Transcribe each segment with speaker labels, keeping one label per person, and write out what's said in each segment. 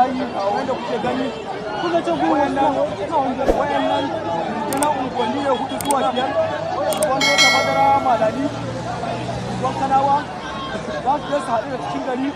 Speaker 1: wallahi wanda kuke gani kuna ce wayannan yana unguwanni ne 4 zuwa 5 wanda ta madara malali wan kanawa za su je su haɗu da cikin gari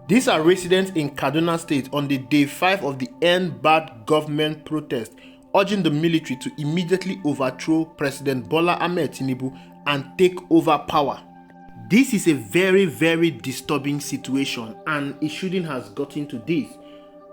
Speaker 2: These are residents in Kaduna State on the day 5 of the End Bad Government protest, urging the military to immediately overthrow President Bola Ahmed Tinubu and take over power. This is a very disturbing situation, and it shouldn't have gotten to this.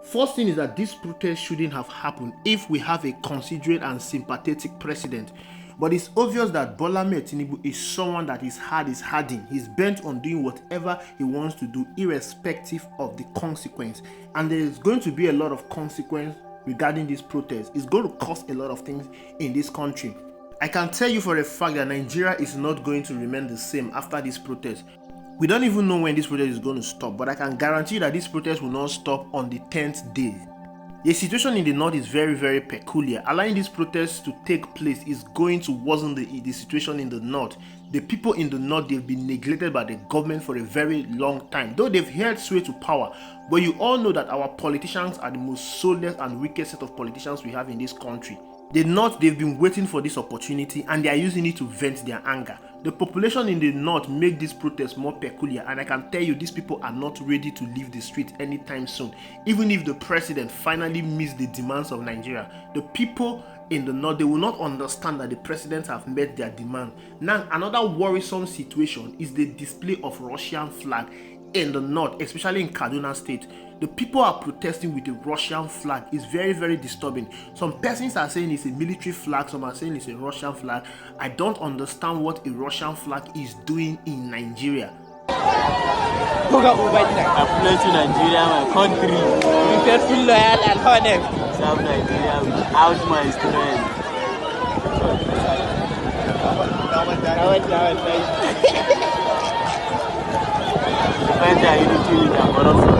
Speaker 2: First thing is that this protest shouldn't have happened if we have a considerate and sympathetic president. But it's obvious that Bola Ahmed Tinubu is someone that his heart is hardened. He's bent on doing whatever he wants to do, irrespective of the consequence. And there is going to be a lot of consequence regarding this protest. It's going to cost a lot of things in this country. I can tell you for a fact that Nigeria is not going to remain the same after this protest. We don't even know when this protest is going to stop, but I can guarantee you that this protest will not stop on the 10th day. The situation in the north is very peculiar. Allowing this protest to take place is going to worsen the situation in the north. The people in the north, they've been neglected by the government for a very long time. Though they've held sway to power, but you all know that our politicians are the most soulless and wicked set of politicians we have in this country. The north, they've been waiting for this opportunity and they are using it to vent their anger. The population in the north make this protest more peculiar, and I can tell you these people are not ready to leave the street anytime soon. Even if the president finally meets the demands of Nigeria, the people in the north, they will not understand that the presidents have met their demand. Now, another worrisome situation is the display of Russian flag in the north, especially in Kaduna State. The people are protesting with the Russian flag. It's very disturbing. Some persons are saying it's a military flag, some are saying it's a Russian flag. I don't understand what a Russian flag is doing in Nigeria.
Speaker 3: I pledge to Nigeria, my country. Be faithful, loyal, and honest. Serve Nigeria without my strength. Defend their unity with their corruption.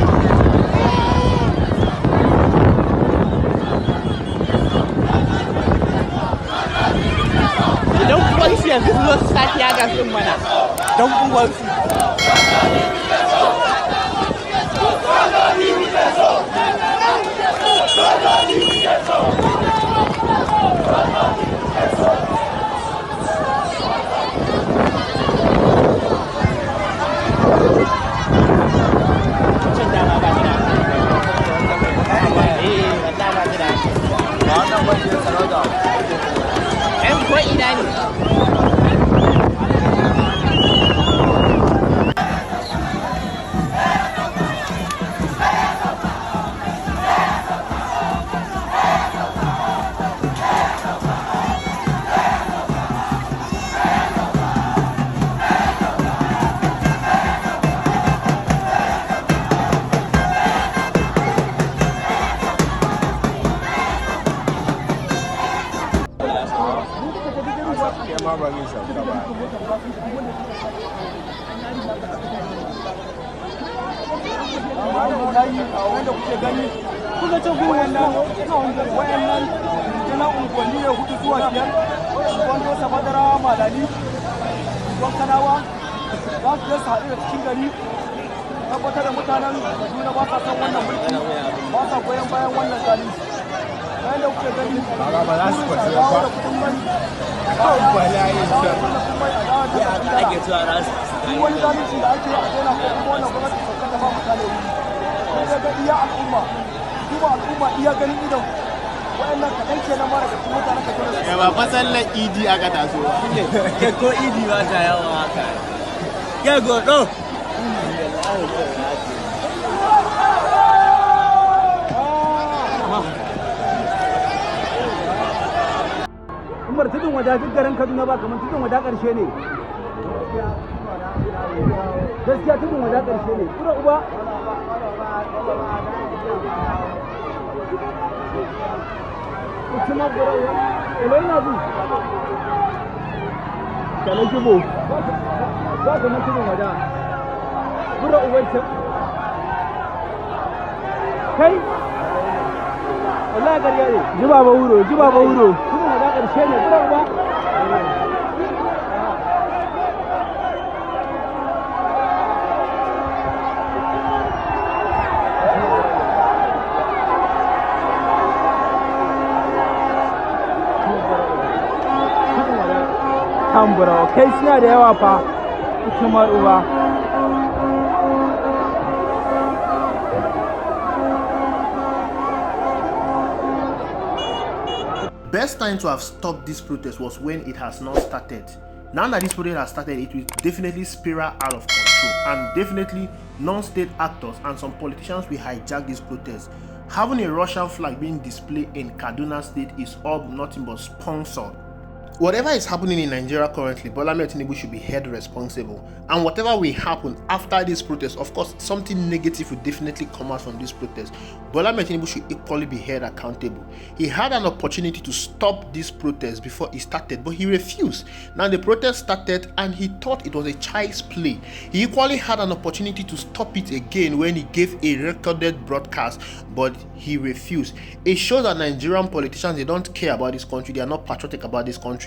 Speaker 3: Idan uwansu yanzu zuwa su sati ya gasin mana don uwansu.
Speaker 1: wanda kuke gani kuna ce wayannan yana unguwanni ne 4 zuwa 5 wanda ta madara malali wan kanawa za su je su haɗu da cikin gari tabbatar da mutanen Kaduna ba sa son wannan mulki ba sa goyon bayan wannan zalunci wanda kuke gani ba za su kwace ba wani zalunci da ake a daina ko kuma wannan gwamnati ta kafa mutane wuri ga iya al'umma iya ganin idan wayannan kaɗan kenan mara da kuma mutane Kaduna
Speaker 3: ba fa sallar idi aka taso ba ke ko idi ba ta yawa haka ke godo
Speaker 1: Umar tudun wada duk garin Kaduna ba kamar tudun wada ƙarshe ne gaskiya tudun wada ƙarshe ne kura uba kuma gura uba elai na zu kala kibo ba ka mutum wada kura uba ce kai wallahi gariya ne jiba ba wuro tudun wada ƙarshe ne kura uba tambura kai suna da yawa fa ita ma uba
Speaker 2: Best time to have stopped this protest was when it has not started. Now that this protest has started, it will definitely spiral out of control, and definitely non-state actors and some politicians will hijack this protest. Having a Russian flag being displayed in Kaduna state is all nothing but sponsored. Whatever is happening in Nigeria currently, Bola Ahmed Tinubu should be held responsible. And whatever will happen after this protest, of course, something negative will definitely come out from this protest. Bola Ahmed Tinubu should equally be held accountable. He had an opportunity to stop this protest before it started, but he refused. Now the protest started and he thought it was a child's play. He equally had an opportunity to stop it again when he gave a recorded broadcast, but he refused. It shows that Nigerian politicians, they don't care about this country. They are not patriotic about this country.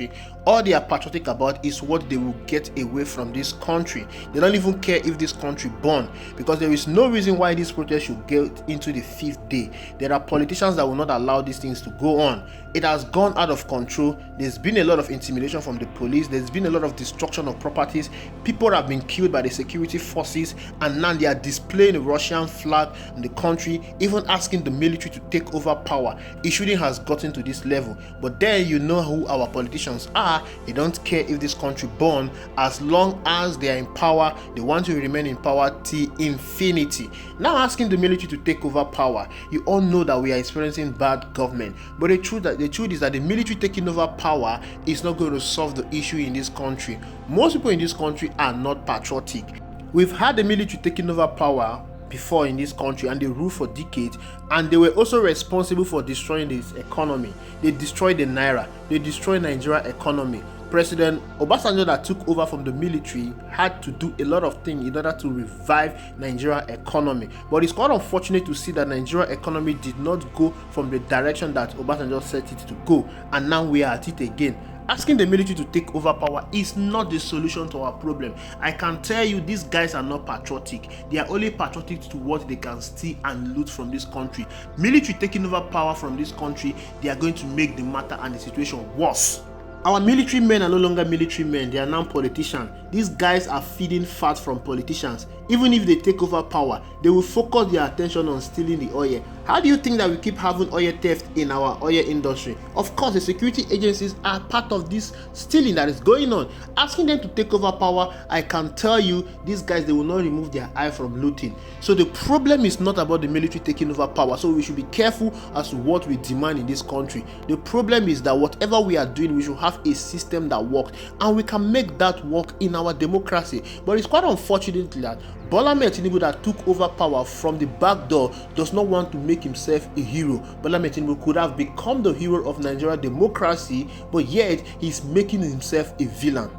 Speaker 2: All they are patriotic about is what they will get away from this country. They don't even care if this country burn, because there is no reason why this protest should get into the 5th day. There are politicians that will not allow these things to go on. It has gone out of control. There's been a lot of intimidation from the police. There's been a lot of destruction of properties. People have been killed by the security forces, and now they are displaying the Russian flag in the country, even asking the military to take over power. It shouldn't have gotten to this level. But then you know who our politicians are. They don't care if this country burn, as long as they are in power. They want to remain in power till infinity. Now asking the military to take over power, you all know that we are experiencing bad government, but the truth is that the military taking over power is not going to solve the issue in this country. Most people in this country are not patriotic. We've had the military taking over power before in this country, and they ruled for decades, and they were also responsible for destroying this economy. They destroyed the naira, they destroyed Nigeria economy. President Obasanjo, that took over from the military, had to do a lot of things in order to revive Nigeria economy. But it's quite unfortunate to see that Nigeria economy did not go from the direction that Obasanjo set it to go, and now we are at it again. Asking the military to take over power is not the solution to our problem. I can tell you, these guys are not patriotic. They are only patriotic to what they can steal and loot from this country. Military taking over power from this country, they are going to make the matter and the situation worse. Our military men are no longer military men, they are now politicians. These guys are feeding fat from politicians. Even if they take over power, they will focus their attention on stealing the oil. How do you think that we keep having oil theft in our oil industry? Of course, the security agencies are part of this stealing that is going on. Asking them to take over power, I can tell you, these guys, they will not remove their eye from looting. So the problem is not about the military taking over power. So we should be careful as to what we demand in this country. The problem is that whatever we are doing, we should have a system that works, and we can make that work in our democracy. But it's quite unfortunate that Bola Ahmed Tinubu, that took over power from the back door, does not want to make himself a hero. Bola Ahmed Tinubu could have become the hero of Nigeria democracy, but yet he's making himself a villain.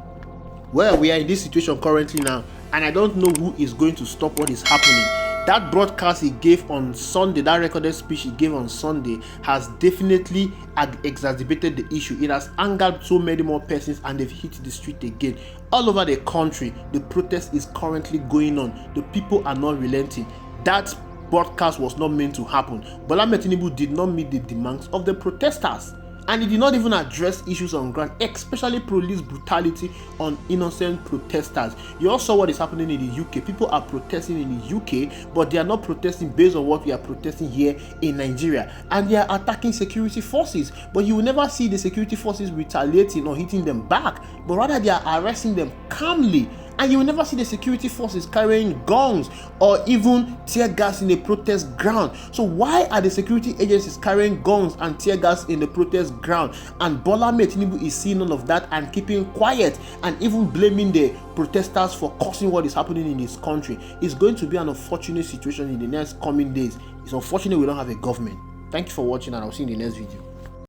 Speaker 2: Well, we are in this situation currently now, and I don't know who is going to stop what is happening. That broadcast he gave on Sunday, that recorded speech he gave on Sunday, has definitely exacerbated the issue. It has angered so many more persons, and they've hit the street again. All over the country, the protest is currently going on. The people are not relenting. That broadcast was not meant to happen. Bola Ahmed Tinubu did not meet the demands of the protesters, and he did not even address issues on ground, especially police brutality on innocent protesters. You all saw what is happening in the UK. People are protesting in the UK, but they are not protesting based on what we are protesting here in Nigeria, and they are attacking security forces. But you will never see the security forces retaliating or hitting them back, but rather they are arresting them calmly And you will never see the security forces carrying guns or even tear gas in a protest ground. So why are the security agencies carrying guns and tear gas in the protest ground? And Bola Ahmed Tinubu is seeing all of that and keeping quiet and even blaming the protesters for causing what is happening in his country. It's going to be an unfortunate situation in the next coming days. It's unfortunate we don't have a government. Thank you for watching, and I'll see you in the next video.